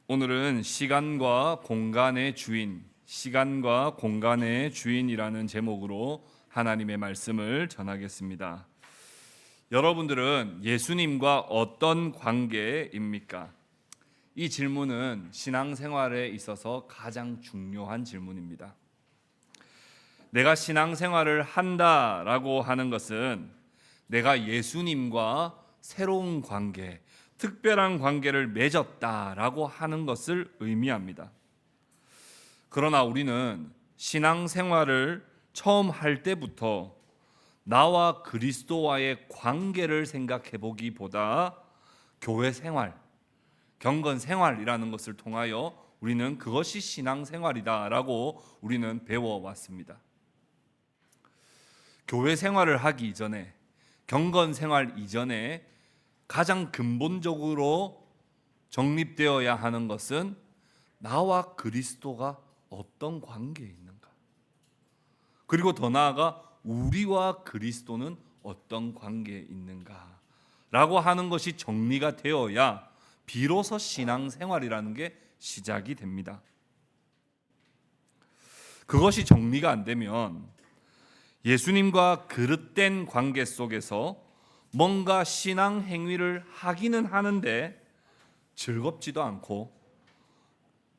오늘은 시간과 공간의 주인이라는 제목으로 하나님의 말씀을 전하겠습니다. 여러분들은 예수님과 어떤 관계입니까? 이 질문은 신앙생활에 있어서 가장 중요한 질문입니다. 내가 신앙생활을 한다라고 하는 것은 내가 예수님과 새로운 관계, 특별한 관계를 맺었다라고 하는 것을 의미합니다. 그러나 우리는 신앙생활을 처음 할 때부터 나와 그리스도와의 관계를 생각해 보기보다 교회 생활, 경건 생활이라는 것을 통하여 우리는 그것이 신앙생활이다라고 우리는 배워왔습니다. 교회 생활을 하기 이전에, 경건 생활 이전에 가장 근본적으로 정립되어야 하는 것은 나와 그리스도가 어떤 관계에 있는가, 그리고 더 나아가 우리와 그리스도는 어떤 관계에 있는가 라고 하는 것이 정리가 되어야 비로소 신앙생활이라는 게 시작이 됩니다. 그것이 정리가 안 되면 예수님과 그릇된 관계 속에서 뭔가 신앙 행위를 하기는 하는데 즐겁지도 않고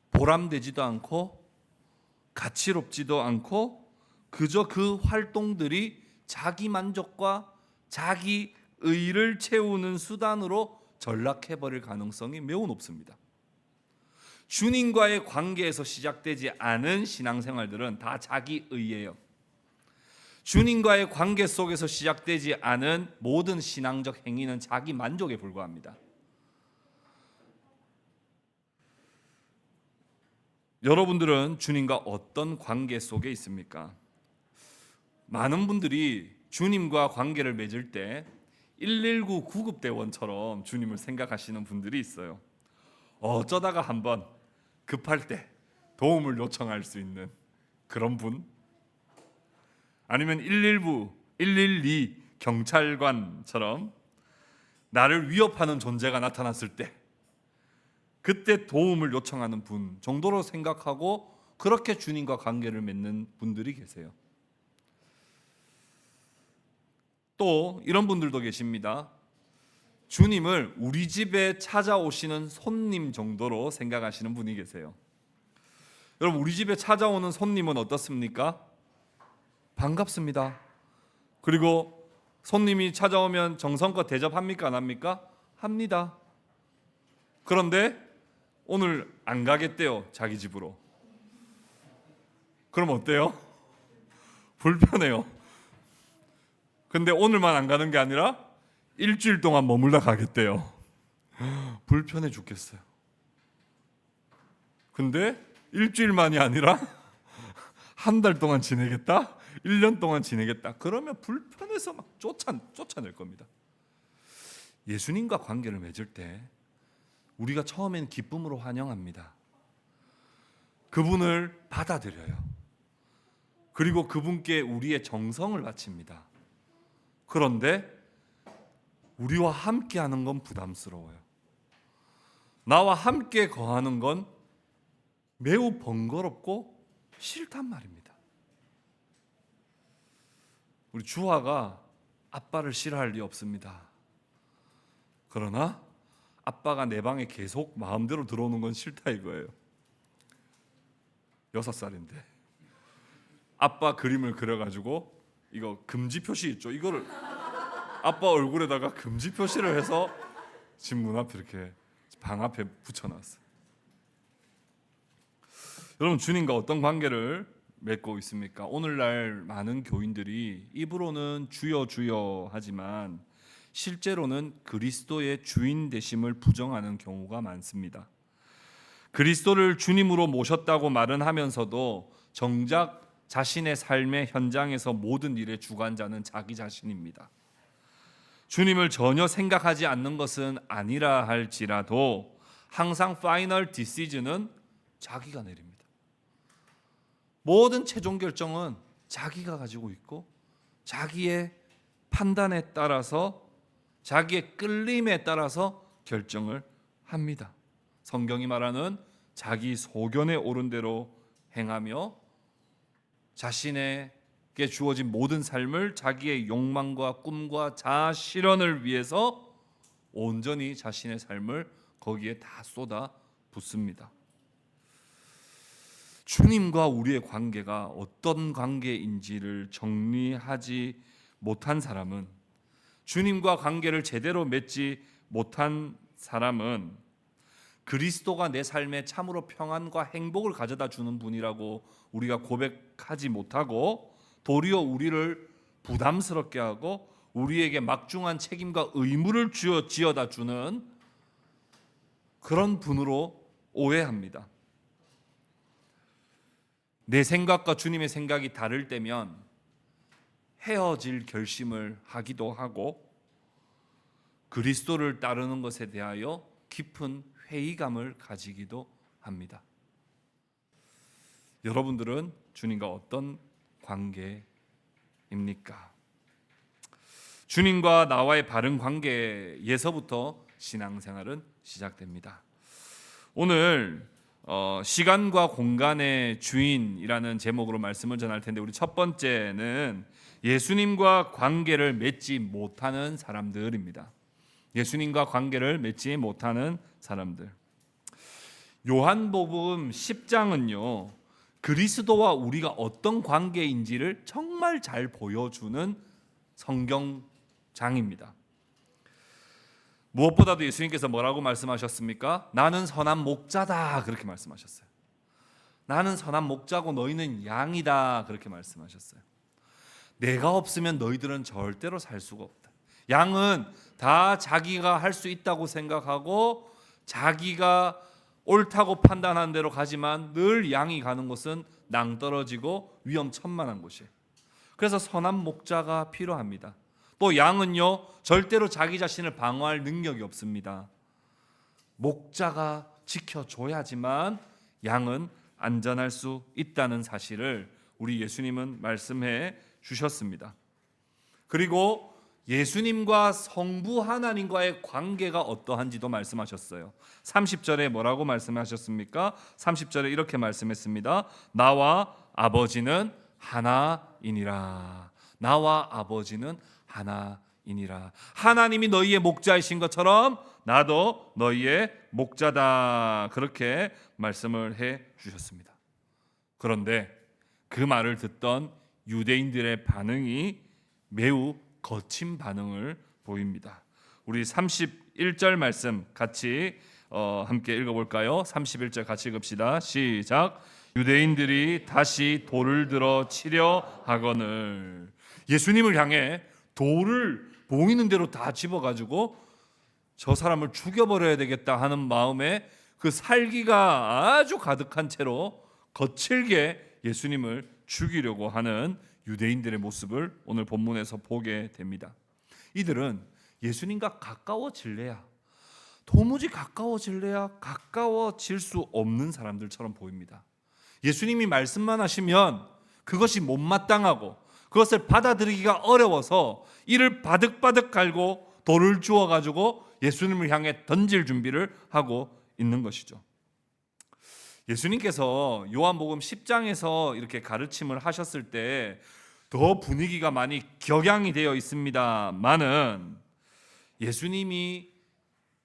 보람되지도 않고 가치롭지도 않고 그저 그 활동들이 자기 만족과 자기 의를 채우는 수단으로 전락해버릴 가능성이 매우 높습니다. 주님과의 관계에서 시작되지 않은 신앙생활들은 다 자기 의예요. 주님과의 관계 속에서 시작되지 않은 모든 신앙적 행위는 자기 만족에 불과합니다. 여러분들은 주님과 어떤 관계 속에 있습니까? 많은 분들이 주님과 관계를 맺을 때 119 구급대원처럼 주님을 생각하시는 분들이 있어요. 어쩌다가 한번 급할 때 도움을 요청할 수 있는 그런 분? 아니면 119, 112 경찰관처럼 나를 위협하는 존재가 나타났을 때 그때 도움을 요청하는 분 정도로 생각하고 그렇게 주님과 관계를 맺는 분들이 계세요. 또 이런 분들도 계십니다. 주님을 우리 집에 찾아오시는 손님 정도로 생각하시는 분이 계세요. 여러분, 우리 집에 찾아오는 손님은 어떻습니까? 반갑습니다. 그리고 손님이 찾아오면 정성껏 대접합니까? 안 합니까? 합니다. 그런데 오늘 안 가겠대요, 자기 집으로. 그럼 어때요? 불편해요. 근데 오늘만 안 가는 게 아니라 일주일 동안 머물다 가겠대요. 불편해 죽겠어요. 근데 일주일만이 아니라 한 달 동안 지내겠다? 1년 동안 지내겠다. 그러면 불편해서 막 쫓아낼 겁니다. 예수님과 관계를 맺을 때 우리가 처음엔 기쁨으로 환영합니다. 그분을 받아들여요. 그리고 그분께 우리의 정성을 바칩니다. 그런데 우리와 함께 하는 건 부담스러워요. 나와 함께 거하는 건 매우 번거롭고 싫단 말입니다. 우리 주화가 아빠를 싫어할 리 없습니다. 그러나 아빠가 내 방에 계속 마음대로 들어오는 건 싫다 이거예요. 6살인데 아빠 그림을 그려가지고 이거 금지 표시 있죠? 이거를 아빠 얼굴에다가 금지 표시를 해서 집 문 앞에 이렇게 방 앞에 붙여놨어요. 여러분, 주님과 어떤 관계를 맺고 있습니까? 오늘날 많은 교인들이 입으로는 주여 주여 하지만 실제로는 그리스도의 주인 되심을 부정하는 경우가 많습니다. 그리스도를 주님으로 모셨다고 말은 하면서도 정작 자신의 삶의 현장에서 모든 일의 주관자는 자기 자신입니다. 주님을 전혀 생각하지 않는 것은 아니라 할지라도 항상 파이널 디시전은 자기가 내립니다. 모든 최종 결정은 자기가 가지고 있고 자기의 판단에 따라서 자기의 끌림에 따라서 결정을 합니다. 성경이 말하는 자기 소견에 오른 대로 행하며 자신에게 주어진 모든 삶을 자기의 욕망과 꿈과 자아 실현을 위해서 온전히 자신의 삶을 거기에 다 쏟아 붓습니다. 주님과 우리의 관계가 어떤 관계인지를 정리하지 못한 사람은, 주님과 관계를 제대로 맺지 못한 사람은 그리스도가 내 삶에 참으로 평안과 행복을 가져다 주는 분이라고 우리가 고백하지 못하고, 도리어 우리를 부담스럽게 하고 우리에게 막중한 책임과 의무를 지어다 주는 그런 분으로 오해합니다. 내 생각과 주님의 생각이 다를 때면 헤어질 결심을 하기도 하고 그리스도를 따르는 것에 대하여 깊은 회의감을 가지기도 합니다. 여러분들은 주님과 어떤 관계입니까? 주님과 나와의 바른 관계에서부터 신앙생활은 시작됩니다. 오늘 시간과 공간의 주인이라는 제목으로 말씀을 전할 텐데, 우리 첫 번째는 예수님과 관계를 맺지 못하는 사람들입니다. 예수님과 관계를 맺지 못하는 사람들. 요한복음 10장은요, 그리스도와 우리가 어떤 관계인지를 정말 잘 보여주는 성경장입니다. 무엇보다도 예수님께서 뭐라고 말씀하셨습니까? 나는 선한 목자다, 그렇게 말씀하셨어요. 나는 선한 목자고 너희는 양이다, 그렇게 말씀하셨어요. 내가 없으면 너희들은 절대로 살 수가 없다. 양은 다 자기가 할 수 있다고 생각하고 자기가 옳다고 판단한 대로 가지만 늘 양이 가는 곳은 낭떠러지고 위험천만한 곳이에요. 그래서 선한 목자가 필요합니다. 또 양은요, 절대로 자기 자신을 방어할 능력이 없습니다. 목자가 지켜줘야지만 양은 안전할 수 있다는 사실을 우리 예수님은 말씀해 주셨습니다. 그리고 예수님과 성부 하나님과의 관계가 어떠한지도 말씀하셨어요. 30절에 뭐라고 말씀하셨습니까? 30절에 이렇게 말씀했습니다. 나와 아버지는 하나이니라. 나와 아버지는 하나이니라. 하나님이 너희의 목자이신 것처럼 나도 너희의 목자다, 그렇게 말씀을 해 주셨습니다. 그런데 그 말을 듣던 유대인들의 반응이 매우 거친 반응을 보입니다. 우리 31절 말씀 같이 함께 읽어볼까요? 31절 같이 읽읍시다. 시작. 유대인들이 다시 돌을 들어 치려 하거늘. 예수님을 향해 돌을 보이는 대로 다 집어가지고 저 사람을 죽여버려야 되겠다 하는 마음에 그 살기가 아주 가득한 채로 거칠게 예수님을 죽이려고 하는 유대인들의 모습을 오늘 본문에서 보게 됩니다. 이들은 예수님과 가까워질래야, 도무지 가까워질래야 가까워질 수 없는 사람들처럼 보입니다. 예수님이 말씀만 하시면 그것이 못마땅하고 그것을 받아들이기가 어려워서 이를 바득바득 갈고 돌을 주워가지고 예수님을 향해 던질 준비를 하고 있는 것이죠. 예수님께서 요한복음 10장에서 이렇게 가르침을 하셨을 때 더 분위기가 많이 격양이 되어 있습니다만은 예수님이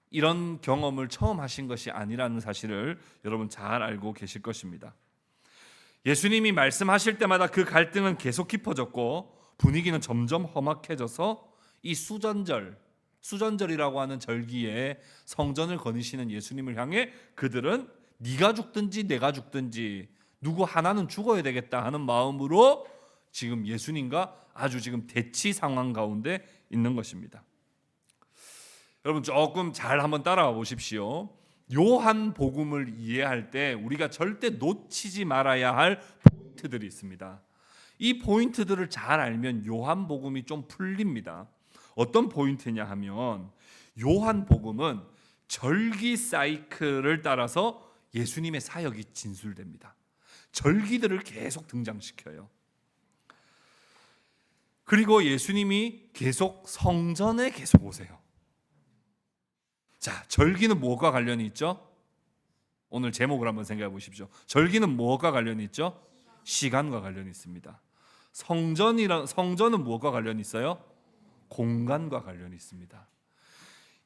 이런 경험을 처음 하신 것이 아니라는 사실을 여러분 잘 알고 계실 것입니다. 예수님이 말씀하실 때마다 그 갈등은 계속 깊어졌고 분위기는 점점 험악해져서 이 수전절이라고 하는 절기에 성전을 거니시는 예수님을 향해 그들은 네가 죽든지 내가 죽든지 누구 하나는 죽어야 되겠다 하는 마음으로 지금 예수님과 아주 지금 대치 상황 가운데 있는 것입니다. 여러분 조금 잘 한번 따라와 보십시오. 요한 복음을 이해할 때 우리가 절대 놓치지 말아야 할 포인트들이 있습니다. 이 포인트들을 잘 알면 요한 복음이 좀 풀립니다. 어떤 포인트냐 하면 요한 복음은 절기 사이클을 따라서 예수님의 사역이 진술됩니다. 절기들을 계속 등장시켜요. 그리고 예수님이 계속 성전에 계속 오세요. 자, 절기는 뭐가 관련이 있죠? 오늘 제목을 한번 생각해 보십시오. 절기는 무엇과 관련이 있죠? 시간과 관련이 있습니다. 성전은 무엇과 관련이 있어요? 공간과 관련이 있습니다.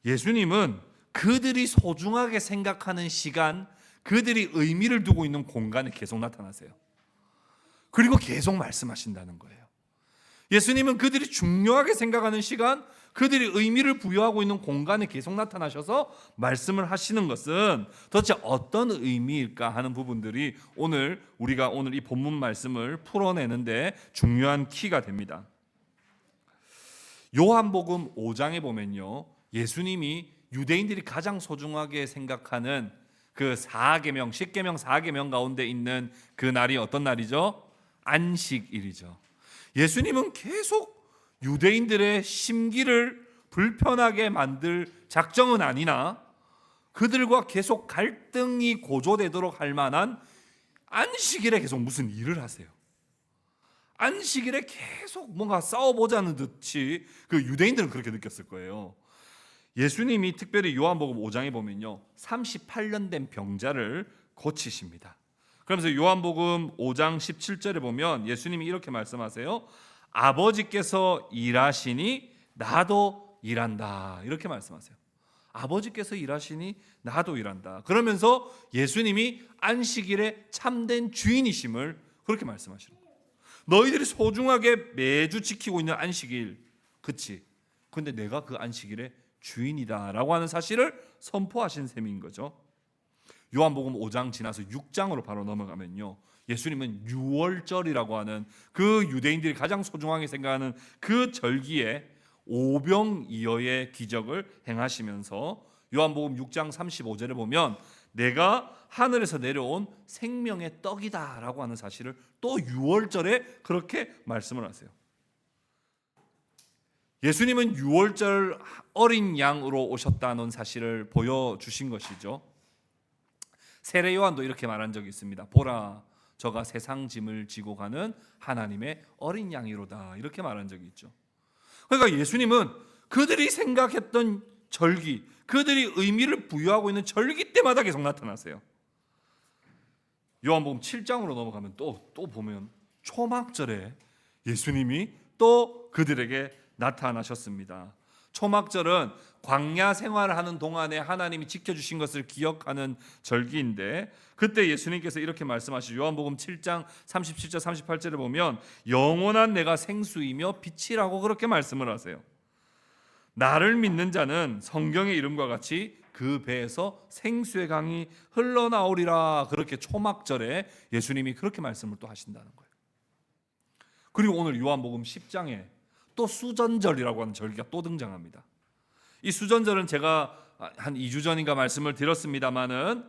예수님은 그들이 소중하게 생각하는 시간, 그들이 의미를 두고 있는 공간에 계속 나타나세요. 그리고 계속 말씀하신다는 거예요. 예수님은 그들이 중요하게 생각하는 시간, 그들이 의미를 부여하고 있는 공간에 계속 나타나셔서 말씀을 하시는 것은 도대체 어떤 의미일까 하는 부분들이 우리가 오늘 이 본문 말씀을 풀어내는데 중요한 키가 됩니다. 요한복음 5장에 보면요, 예수님이 유대인들이 가장 소중하게 생각하는 그 4계명, 10계명 4계명 가운데 있는 그 날이 어떤 날이죠? 안식일이죠. 예수님은 계속 유대인들의 심기를 불편하게 만들 작정은 아니나 그들과 계속 갈등이 고조되도록 할 만한 안식일에 계속 무슨 일을 하세요. 안식일에 계속 뭔가 싸워보자는 듯이 그 유대인들은 그렇게 느꼈을 거예요. 예수님이 특별히 요한복음 5장에 보면요, 38년 된 병자를 고치십니다. 그러면서 요한복음 5장 17절에 보면 예수님이 이렇게 말씀하세요. 아버지께서 일하시니 나도 일한다. 이렇게 말씀하세요. 아버지께서 일하시니 나도 일한다. 그러면서 예수님이 안식일의 참된 주인이심을 그렇게 말씀하시는 거예요. 너희들이 소중하게 매주 지키고 있는 안식일, 그치? 근데 내가 그 안식일의 주인이다라고 하는 사실을 선포하신 셈인 거죠. 요한복음 5장 지나서 6장으로 바로 넘어가면요, 예수님은 유월절이라고 하는 그 유대인들이 가장 소중하게 생각하는 그 절기에 오병이어의 기적을 행하시면서 요한복음 6장 35절에 보면 내가 하늘에서 내려온 생명의 떡이다라고 하는 사실을 또 유월절에 그렇게 말씀을 하세요. 예수님은 유월절 어린 양으로 오셨다는 사실을 보여주신 것이죠. 세례 요한도 이렇게 말한 적이 있습니다. 보라, 저가 세상 짐을 지고 가는 하나님의 어린 양이로다, 이렇게 말한 적이 있죠. 그러니까 예수님은 그들이 생각했던 절기, 그들이 의미를 부여하고 있는 절기 때마다 계속 나타나세요. 요한복음 7장으로 넘어가면 또 보면 초막절에 예수님이 또 그들에게 나타나셨습니다. 초막절은 광야 생활을 하는 동안에 하나님이 지켜주신 것을 기억하는 절기인데, 그때 예수님께서 이렇게 말씀하시죠. 요한복음 7장 37절 38절에 보면 영원한 내가 생수이며 빛이라고 그렇게 말씀을 하세요. 나를 믿는 자는 성경의 이름과 같이 그 배에서 생수의 강이 흘러나오리라, 그렇게 초막절에 예수님이 그렇게 말씀을 또 하신다는 거예요. 그리고 오늘 요한복음 10장에 또 수전절이라고 하는 절기가 또 등장합니다. 이 수전절은 제가 한 2주 전인가 말씀을 드렸습니다마는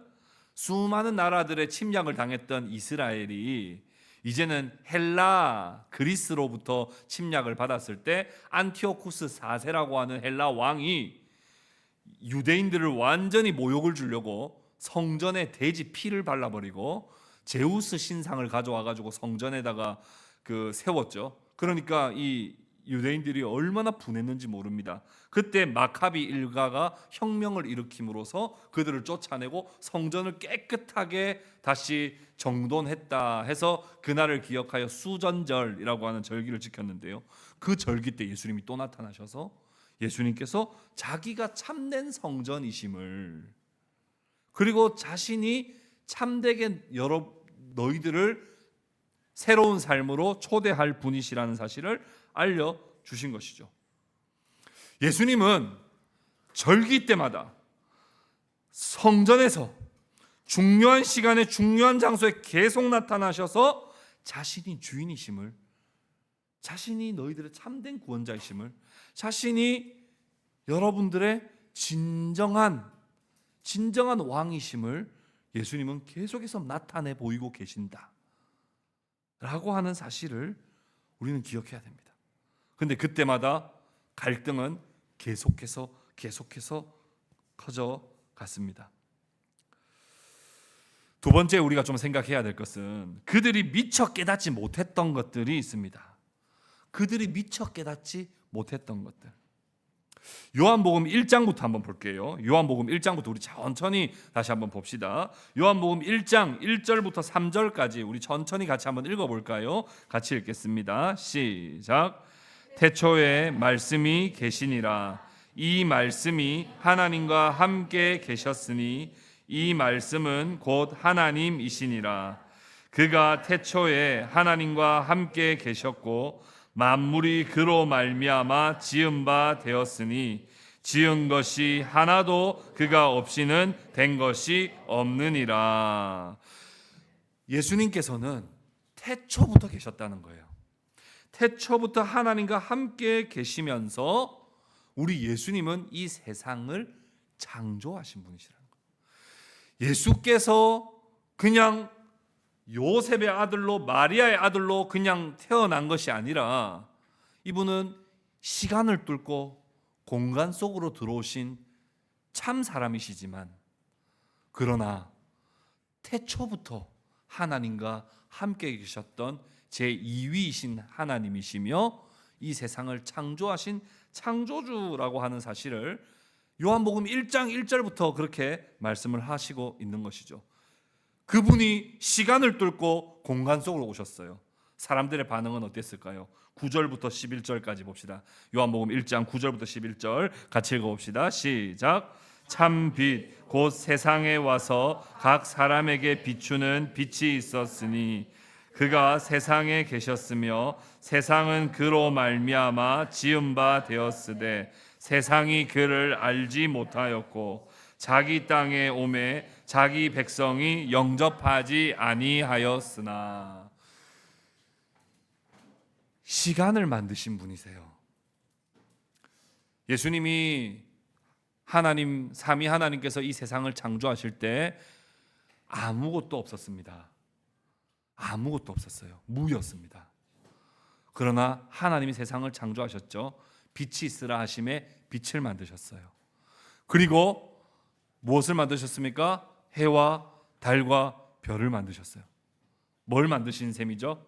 수많은 나라들의 침략을 당했던 이스라엘이 이제는 헬라, 그리스로부터 침략을 받았을 때 안티오쿠스 4세라고 하는 헬라 왕이 유대인들을 완전히 모욕을 주려고 성전에 돼지 피를 발라버리고 제우스 신상을 가져와가지고 성전에다가 세웠죠. 그러니까 이 유대인들이 얼마나 분했는지 모릅니다. 그때 마카비 일가가 혁명을 일으킴으로써 그들을 쫓아내고 성전을 깨끗하게 다시 정돈했다 해서 그날을 기억하여 수전절이라고 하는 절기를 지켰는데요, 그 절기 때 예수님이 또 나타나셔서 예수님께서 자기가 참된 성전이심을, 그리고 자신이 참되게 너희들을 새로운 삶으로 초대할 분이시라는 사실을 알려주신 것이죠. 예수님은 절기 때마다 성전에서 중요한 시간에 중요한 장소에 계속 나타나셔서 자신이 주인이심을, 자신이 너희들의 참된 구원자이심을, 자신이 여러분들의 진정한 왕이심을 예수님은 계속해서 나타내 보이고 계신다 라고 하는 사실을 우리는 기억해야 됩니다. 그런데 그때마다 갈등은 계속해서 커져 갔습니다. 두 번째 우리가 좀 생각해야 될 것은 그들이 미처 깨닫지 못했던 것들이 있습니다. 그들이 미처 깨닫지 못했던 것들. 요한복음 1장부터 한번 볼게요. 요한복음 1장부터 우리 천천히 다시 한번 봅시다. 요한복음 1장 1절부터 3절까지 우리 천천히 같이 한번 읽어볼까요? 같이 읽겠습니다. 시작. 태초에 말씀이 계시니라. 이 말씀이 하나님과 함께 계셨으니 이 말씀은 곧 하나님이시니라. 그가 태초에 하나님과 함께 계셨고 만물이 그로 말미암아 지은 바 되었으니 지은 것이 하나도 그가 없이는 된 것이 없느니라. 예수님께서는 태초부터 계셨다는 거예요. 태초부터 하나님과 함께 계시면서 우리 예수님은 이 세상을 창조하신 분이시라는 거예요. 예수께서 그냥 요셉의 아들로 마리아의 아들로 그냥 태어난 것이 아니라 이분은 시간을 뚫고 공간 속으로 들어오신 참 사람이시지만 그러나 태초부터 하나님과 함께 계셨던 제2위이신 하나님이시며 이 세상을 창조하신 창조주라고 하는 사실을 요한복음 1장 1절부터 그렇게 말씀을 하시고 있는 것이죠. 그분이 시간을 뚫고 공간 속으로 오셨어요. 사람들의 반응은 어땠을까요? 9절부터 11절까지 봅시다. 요한복음 1장 9절부터 11절 같이 읽어봅시다. 시작. 참 빛 곧 세상에 와서 각 사람에게 비추는 빛이 있었으니 그가 세상에 계셨으며 세상은 그로 말미암아 지은 바 되었으되 세상이 그를 알지 못하였고 자기 땅에 오매 자기 백성이 영접하지 아니하였으나. 시간을 만드신 분이세요. 예수님이 하나님 삼위 하나님께서 이 세상을 창조하실 때 아무것도 없었습니다. 아무것도 없었어요. 무였습니다. 그러나 하나님이 세상을 창조하셨죠. 빛이 있으라 하심에 빛을 만드셨어요. 그리고 무엇을 만드셨습니까? 해와 달과 별을 만드셨어요. 뭘 만드신 셈이죠?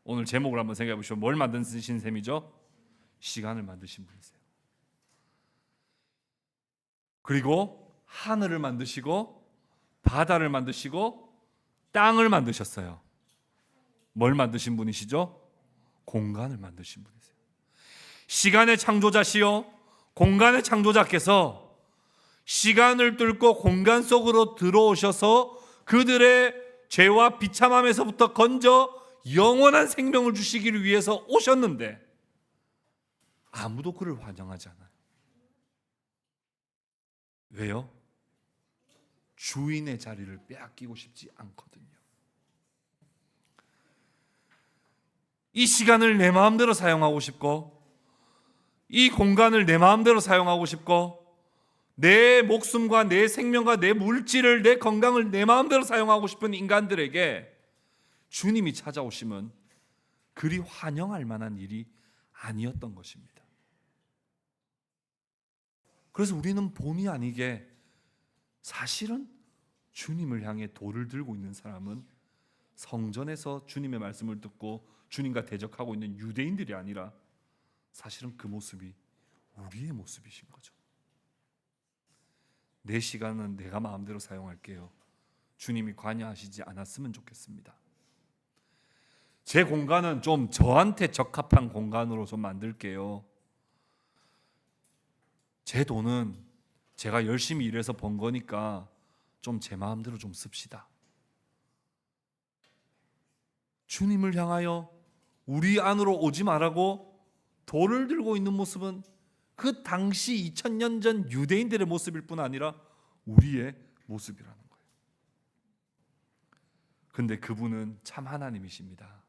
오늘 제목을 한번 생각해 보시죠. 뭘 만드신 셈이죠? 시간을 만드신 분이세요. 그리고 하늘을 만드시고 바다를 만드시고 땅을 만드셨어요. 뭘 만드신 분이시죠? 공간을 만드신 분이세요. 시간의 창조자시요 공간의 창조자께서 시간을 뚫고 공간 속으로 들어오셔서 그들의 죄와 비참함에서부터 건져 영원한 생명을 주시기를 위해서 오셨는데 아무도 그를 환영하지 않아요. 왜요? 주인의 자리를 빼앗기고 싶지 않거든요. 이 시간을 내 마음대로 사용하고 싶고 이 공간을 내 마음대로 사용하고 싶고 내 목숨과 내 생명과 내 물질을 내 건강을 내 마음대로 사용하고 싶은 인간들에게 주님이 찾아오시면 그리 환영할 만한 일이 아니었던 것입니다. 그래서 우리는 본의 아니게 사실은 주님을 향해 돌을 들고 있는 사람은 성전에서 주님의 말씀을 듣고 주님과 대적하고 있는 유대인들이 아니라 사실은 그 모습이 우리의 모습이신 거죠. 내 시간은 내가 마음대로 사용할게요. 주님이 관여하시지 않았으면 좋겠습니다. 제 공간은 좀 저한테 적합한 공간으로 좀 만들게요. 제 돈은 제가 열심히 일해서 번 거니까 좀 제 마음대로 좀 씁시다. 주님을 향하여 우리 안으로 오지 말라고 돌을 들고 있는 모습은 그 당시 2000년 전 유대인들의 모습일 뿐 아니라 우리의 모습이라는 거예요. 근데 그분은 참 하나님이십니다.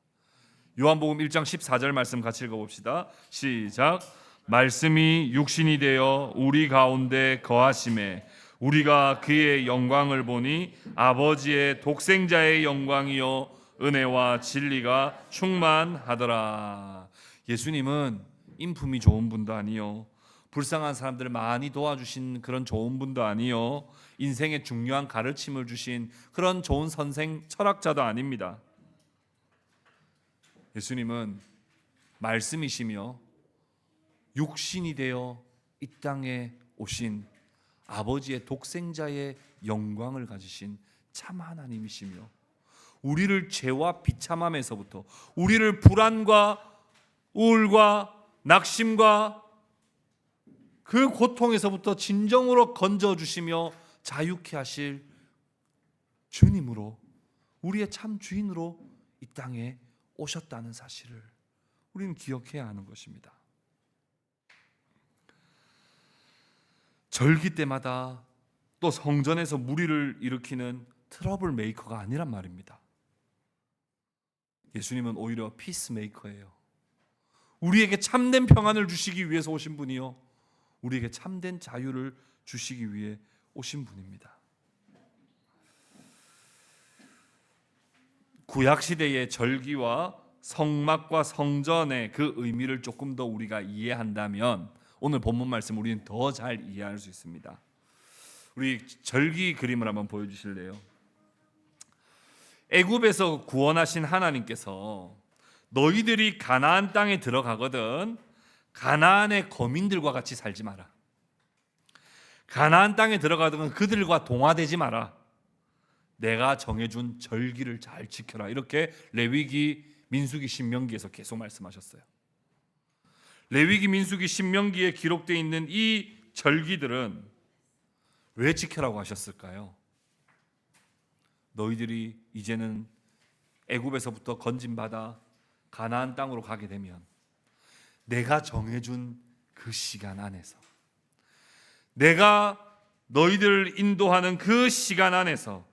요한복음 1장 14절 말씀 같이 읽어봅시다. 시작. 말씀이 육신이 되어 우리 가운데 거하심에 우리가 그의 영광을 보니 아버지의 독생자의 영광이요 은혜와 진리가 충만하더라. 예수님은 인품이 좋은 분도 아니요 불쌍한 사람들을 많이 도와주신 그런 좋은 분도 아니요 인생의 중요한 가르침을 주신 그런 좋은 선생 철학자도 아닙니다. 예수님은 말씀이시며 육신이 되어 이 땅에 오신 아버지의 독생자의 영광을 가지신 참 하나님이시며, 우리를 죄와 비참함에서부터, 우리를 불안과 우울과 낙심과 그 고통에서부터 진정으로 건져주시며 자유케 하실 주님으로, 우리의 참 주인으로 이 땅에 오셨다는 사실을 우리는 기억해야 하는 것입니다. 절기 때마다 또 성전에서 무리를 일으키는 트러블 메이커가 아니란 말입니다. 예수님은 오히려 피스 메이커예요. 우리에게 참된 평안을 주시기 위해서 오신 분이요, 우리에게 참된 자유를 주시기 위해 오신 분입니다. 구약시대의 절기와 성막과 성전의 그 의미를 조금 더 우리가 이해한다면 오늘 본문 말씀 우리는 더 잘 이해할 수 있습니다. 우리 절기 그림을 한번 보여주실래요? 애굽에서 구원하신 하나님께서 너희들이 가나안 땅에 들어가거든 가나안의 거민들과 같이 살지 마라. 가나안 땅에 들어가든 그들과 동화되지 마라. 내가 정해준 절기를 잘 지켜라. 이렇게 레위기, 민수기, 신명기에서 계속 말씀하셨어요. 레위기, 민수기, 신명기에 기록되어 있는 이 절기들은 왜 지켜라고 하셨을까요? 너희들이 이제는 애굽에서부터 건진받아 가나안 땅으로 가게 되면 내가 정해준 그 시간 안에서, 내가 너희들을 인도하는 그 시간 안에서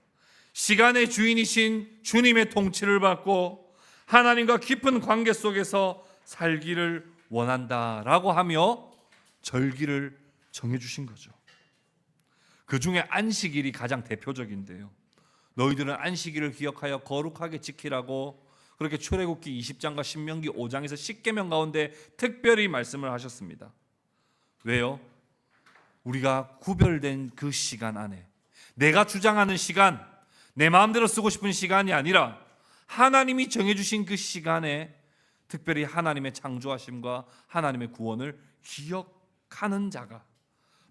시간의 주인이신 주님의 통치를 받고 하나님과 깊은 관계 속에서 살기를 원한다라고 하며 절기를 정해주신 거죠. 그 중에 안식일이 가장 대표적인데요. 너희들은 안식일을 기억하여 거룩하게 지키라고 그렇게 출애굽기 20장과 신명기 5장에서 10계명 가운데 특별히 말씀을 하셨습니다. 왜요? 우리가 구별된 그 시간 안에, 내가 주장하는 시간, 내 마음대로 쓰고 싶은 시간이 아니라 하나님이 정해주신 그 시간에 특별히 하나님의 창조하심과 하나님의 구원을 기억하는 자가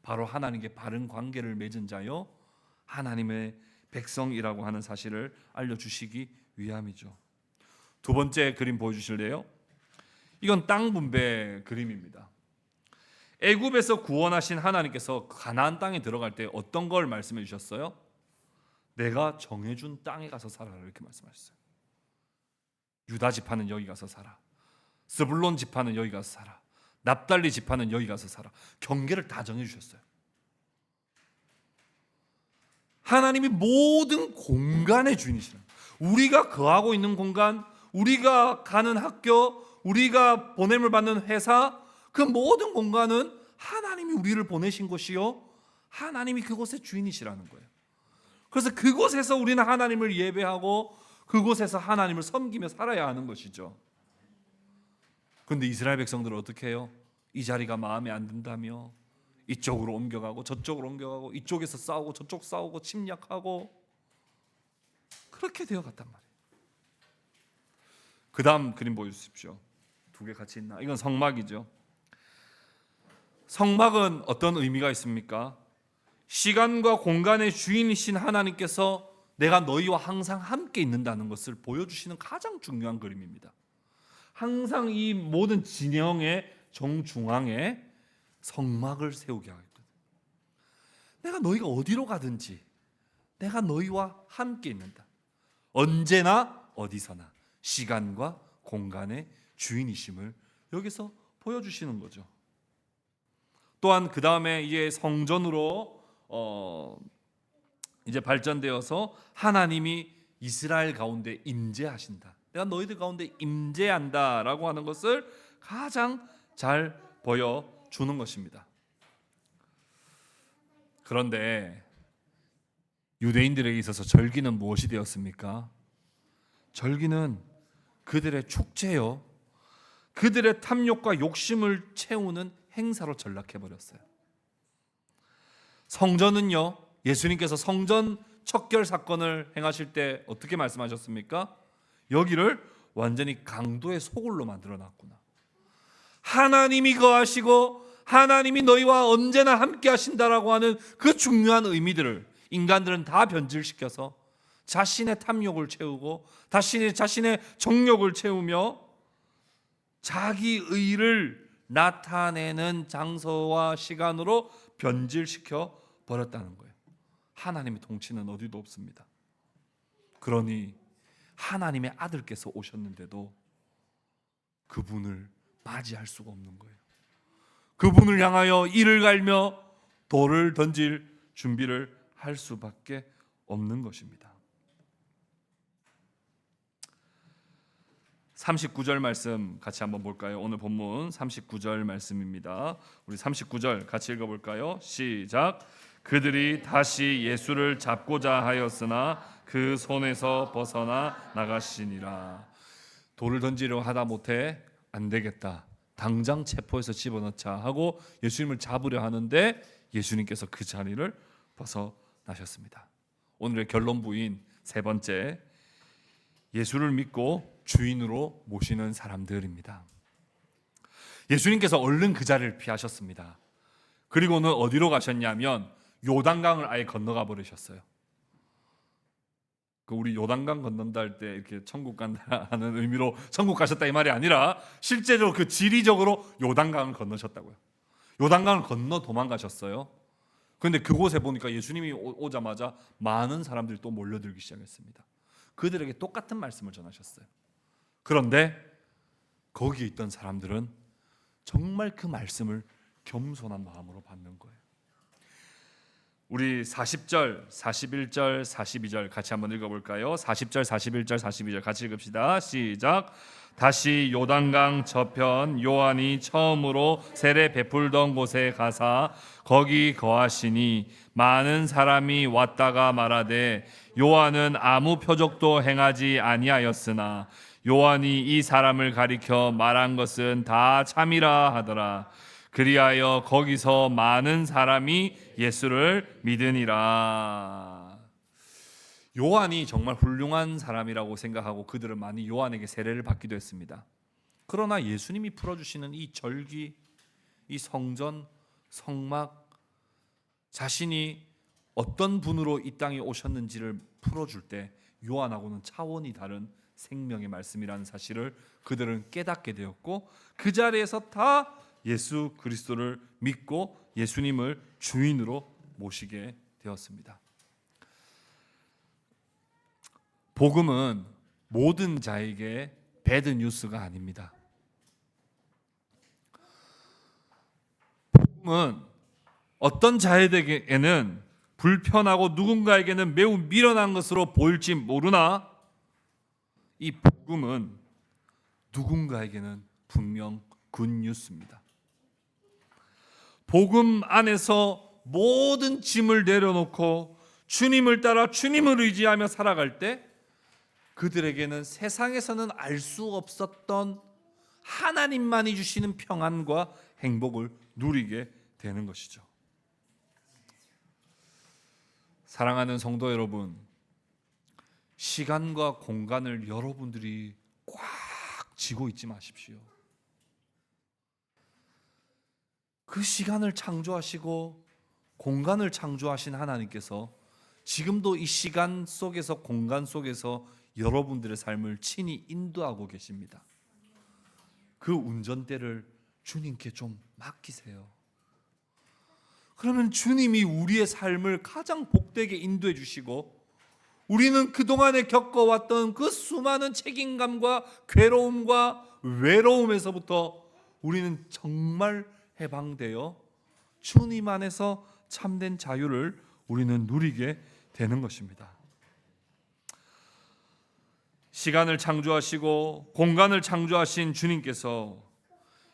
바로 하나님께 바른 관계를 맺은 자요, 하나님의 백성이라고 하는 사실을 알려주시기 위함이죠. 두 번째 그림 보여주실래요? 이건 땅 분배 그림입니다. 애굽에서 구원하신 하나님께서 가나안 땅에 들어갈 때 어떤 걸 말씀해 주셨어요? 내가 정해준 땅에 가서 살아라, 이렇게 말씀하셨어요. 유다 지파는 여기 가서 살아, 스불론 지파는 여기 가서 살아, 납달리 지파는 여기 가서 살아. 경계를 다 정해주셨어요. 하나님이 모든 공간의 주인이시라. 우리가 거하고 있는 공간, 우리가 가는 학교, 우리가 보냄을 받는 회사, 그 모든 공간은 하나님이 우리를 보내신 곳이요, 하나님이 그곳의 주인이시라는 거예요. 그래서 그곳에서 우리는 하나님을 예배하고 그곳에서 하나님을 섬기며 살아야 하는 것이죠. 그런데 이스라엘 백성들은 어떻게 해요? 이 자리가 마음에 안 든다며 이쪽으로 옮겨가고 저쪽으로 옮겨가고 이쪽에서 싸우고 저쪽 싸우고 침략하고 그렇게 되어갔단 말이에요. 그 다음 그림 보여주십시오. 두 개 같이 있나? 이건 성막이죠. 성막은 어떤 의미가 있습니까? 시간과 공간의 주인이신 하나님께서 내가 너희와 항상 함께 있는다는 것을 보여주시는 가장 중요한 그림입니다. 항상 이 모든 진영의 정중앙에 성막을 세우게 하거든요. 내가 너희가 어디로 가든지 내가 너희와 함께 있는다. 언제나 어디서나 시간과 공간의 주인이심을 여기서 보여주시는 거죠. 또한 그 다음에 이제 성전으로 이제 발전되어서 하나님이 이스라엘 가운데 임재하신다. 내가 너희들 가운데 임재한다라고 하는 것을 가장 잘 보여주는 것입니다. 그런데 유대인들에게 있어서 절기는 무엇이 되었습니까? 절기는 그들의 축제요, 그들의 탐욕과 욕심을 채우는 행사로 전락해버렸어요. 성전은요, 예수님께서 성전 척결 사건을 행하실 때 어떻게 말씀하셨습니까? 여기를 완전히 강도의 소굴로 만들어놨구나. 하나님이 거하시고 하나님이 너희와 언제나 함께 하신다라고 하는 그 중요한 의미들을 인간들은 다 변질시켜서 자신의 탐욕을 채우고 자신의 정욕을 채우며 자기 의를 나타내는 장소와 시간으로 변질시켜 버렸다는 거예요. 하나님의 통치는 어디도 없습니다. 그러니 하나님의 아들께서 오셨는데도 그분을 맞이할 수가 없는 거예요. 그분을 향하여 이를 갈며 돌을 던질 준비를 할 수밖에 없는 것입니다. 39절 말씀 같이 한번 볼까요? 오늘 본문 39절 말씀입니다. 우리 39절 같이 읽어볼까요? 시작. 그들이 다시 예수를 잡고자 하였으나 그 손에서 벗어나 나가시니라. 돌을 던지려 하다 못해 안 되겠다, 당장 체포해서 집어넣자 하고 예수님을 잡으려 하는데 예수님께서 그 자리를 벗어나셨습니다. 오늘의 결론 부인 세 번째, 예수를 믿고 주인으로 모시는 사람들입니다. 예수님께서 얼른 그 자리를 피하셨습니다. 그리고는 어디로 가셨냐면 요단강을 아예 건너가 버리셨어요. 우리 요단강 건넌다 할 때 이렇게 천국 간다 하는 의미로 천국 가셨다 이 말이 아니라 실제로 그 지리적으로 요단강을 건너셨다고요. 요단강을 건너 도망가셨어요. 그런데 그곳에 보니까 예수님이 오자마자 많은 사람들이 또 몰려들기 시작했습니다. 그들에게 똑같은 말씀을 전하셨어요. 그런데 거기에 있던 사람들은 정말 그 말씀을 겸손한 마음으로 받는 거예요. 우리 40절, 41절, 42절 같이 한번 읽어볼까요? 40절, 41절, 42절 같이 읽읍시다. 시작. 다시 요단강 저편 요한이 처음으로 세례 베풀던 곳에 가사 거기 거하시니 많은 사람이 왔다가 말하되 요한은 아무 표적도 행하지 아니하였으나 요한이 이 사람을 가리켜 말한 것은 다 참이라 하더라. 그리하여 거기서 많은 사람이 예수를 믿으니라. 요한이 정말 훌륭한 사람이라고 생각하고 그들은 많이 요한에게 세례를 받기도 했습니다. 그러나 예수님이 풀어주시는 이 절기, 이 성전, 성막, 자신이 어떤 분으로 이 땅에 오셨는지를 풀어줄 때 요한하고는 차원이 다른 생명의 말씀이라는 사실을 그들은 깨닫게 되었고 그 자리에서 다 예수 그리스도를 믿고 예수님을 주인으로 모시게 되었습니다. 복음은 모든 자에게 배드 뉴스가 아닙니다. 복음은 어떤 자에게는 불편하고 누군가에게는 매우 미련한 것으로 보일지 모르나 이 복음은 누군가에게는 분명 굿뉴스입니다. 복음 안에서 모든 짐을 내려놓고 주님을 따라 주님을 의지하며 살아갈 때 그들에게는 세상에서는 알 수 없었던 하나님만이 주시는 평안과 행복을 누리게 되는 것이죠. 사랑하는 성도 여러분, 시간과 공간을 여러분들이 꽉 쥐고 있지 마십시오. 그 시간을 창조하시고 공간을 창조하신 하나님께서 지금도 이 시간 속에서 공간 속에서 여러분들의 삶을 친히 인도하고 계십니다. 그 운전대를 주님께 좀 맡기세요. 그러면 주님이 우리의 삶을 가장 복되게 인도해 주시고 우리는 그동안에 겪어왔던 그 수많은 책임감과 괴로움과 외로움에서부터 우리는 정말 해방되어 주님 안에서 참된 자유를 우리는 누리게 되는 것입니다. 시간을 창조하시고 공간을 창조하신 주님께서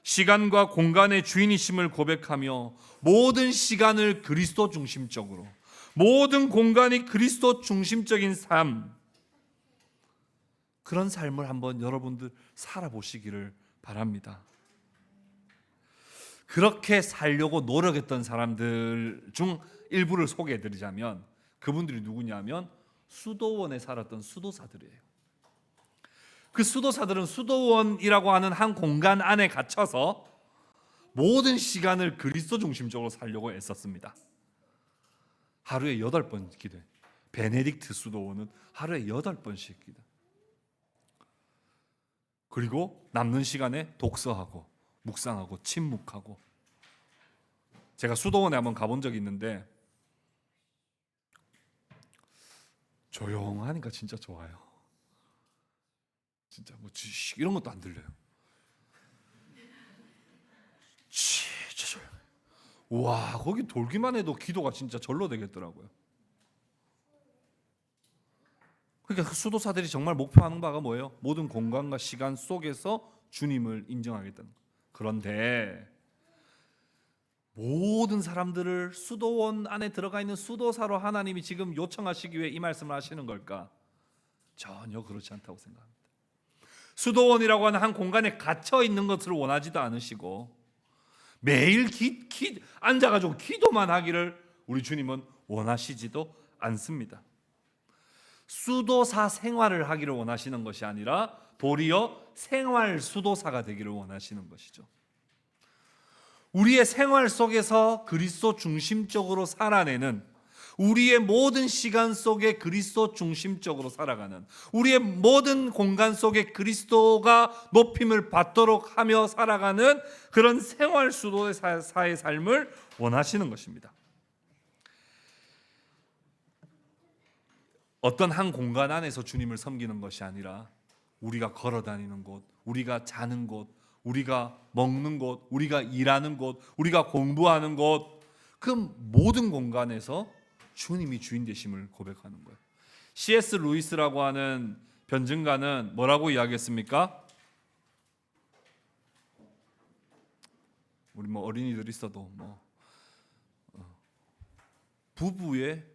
시간과 공간의 주인이심을 고백하며 모든 시간을 그리스도 중심적으로, 모든 공간이 그리스도 중심적인 삶, 그런 삶을 한번 여러분들 살아보시기를 바랍니다. 그렇게 살려고 노력했던 사람들 중 일부를 소개해드리자면 그분들이 누구냐면 수도원에 살았던 수도사들이에요. 그 수도사들은 수도원이라고 하는 한 공간 안에 갇혀서 모든 시간을 그리스도 중심적으로 살려고 애썼습니다. 하루에 8번 기도해. 베네딕트 수도원은 하루에 8번씩 기도. 그리고 남는 시간에 독서하고 묵상하고 침묵하고. 제가 수도원에 한번 가본 적이 있는데 조용하니까 진짜 좋아요. 진짜 뭐 이런 것도 안 들려요. 진짜 조용해. 와, 거기 돌기만 해도 기도가 진짜 절로 되겠더라고요. 그러니까 그 수도사들이 정말 목표하는 바가 뭐예요? 모든 공간과 시간 속에서 주님을 인정하겠다는 거. 그런데 모든 사람들을 수도원 안에 들어가 있는 수도사로 하나님이 지금 요청하시기 위해 이 말씀을 하시는 걸까? 전혀 그렇지 않다고 생각합니다. 수도원이라고 하는 한 공간에 갇혀 있는 것을 원하지도 않으시고 매일 앉아가지고 기도만 하기를 우리 주님은 원하시지도 않습니다. 수도사 생활을 하기를 원하시는 것이 아니라 도리어 생활 수도사가 되기를 원하시는 것이죠. 우리의 생활 속에서 그리스도 중심적으로 살아내는, 우리의 모든 시간 속에 그리스도 중심적으로 살아가는, 우리의 모든 공간 속에 그리스도가 높임을 받도록 하며 살아가는 그런 생활 수도사의 삶을 원하시는 것입니다. 어떤 한 공간 안에서 주님을 섬기는 것이 아니라 우리가 걸어다니는 곳, 우리가 자는 곳, 우리가 먹는 곳, 우리가 일하는 곳, 우리가 공부하는 곳, 그 모든 공간에서 주님이 주인 되심을 고백하는 거예요. C.S. 루이스라고 하는 변증가는 뭐라고 이야기했습니까? 우리 뭐 어린이들 있어도 부부의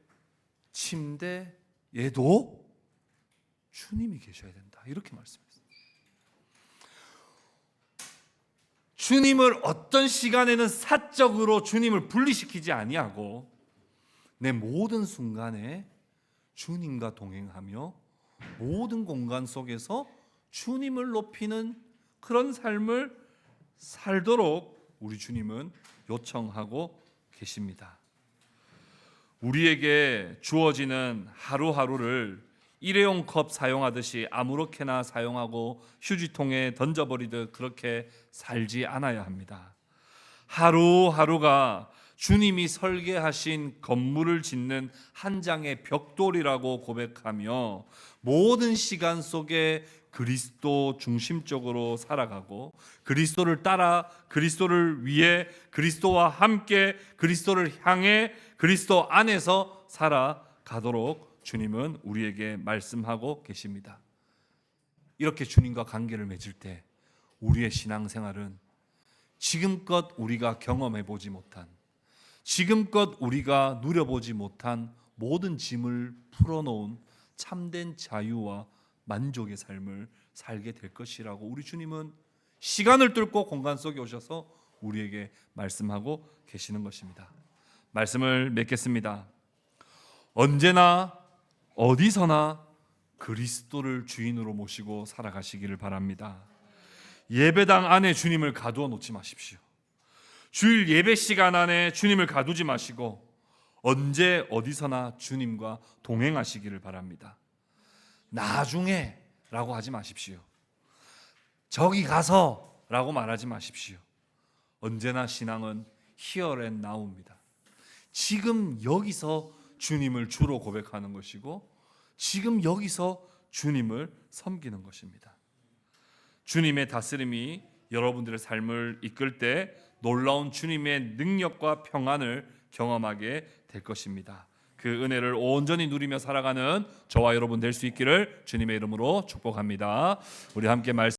침대에도 주님이 계셔야 된다, 이렇게 말씀했어요. 주님을 어떤 시간에는 사적으로 주님을 분리시키지 아니하고 내 모든 순간에 주님과 동행하며 모든 공간 속에서 주님을 높이는 그런 삶을 살도록 우리 주님은 요청하고 계십니다. 우리에게 주어지는 하루하루를 일회용 컵 사용하듯이 아무렇게나 사용하고 휴지통에 던져버리듯 그렇게 살지 않아야 합니다. 하루하루가 주님이 설계하신 건물을 짓는 한 장의 벽돌이라고 고백하며 모든 시간 속에 그리스도 중심적으로 살아가고 그리스도를 따라, 그리스도를 위해, 그리스도와 함께, 그리스도를 향해, 그리스도 안에서 살아가도록 주님은 우리에게 말씀하고 계십니다. 이렇게 주님과 관계를 맺을 때 우리의 신앙생활은 지금껏 우리가 경험해 보지 못한, 지금껏 우리가 누려보지 못한 모든 짐을 풀어놓은 참된 자유와 만족의 삶을 살게 될 것이라고 우리 주님은 시간을 뚫고 공간 속에 오셔서 우리에게 말씀하고 계시는 것입니다. 말씀을 맺겠습니다. 언제나 어디서나 그리스도를 주인으로 모시고 살아가시기를 바랍니다. 예배당 안에 주님을 가두어 놓지 마십시오. 주일 예배 시간 안에 주님을 가두지 마시고 언제 어디서나 주님과 동행하시기를 바랍니다. 나중에 라고 하지 마십시오. 저기 가서 라고 말하지 마십시오. 언제나 신앙은 here and now입니다. 지금 여기서 주님을 주로 고백하는 것이고 지금 여기서 주님을 섬기는 것입니다. 주님의 다스림이 여러분들의 삶을 이끌 때 놀라운 주님의 능력과 평안을 경험하게 될 것입니다. 그 은혜를 온전히 누리며 살아가는 저와 여러분 될 수 있기를 주님의 이름으로 축복합니다. 우리 함께 말씀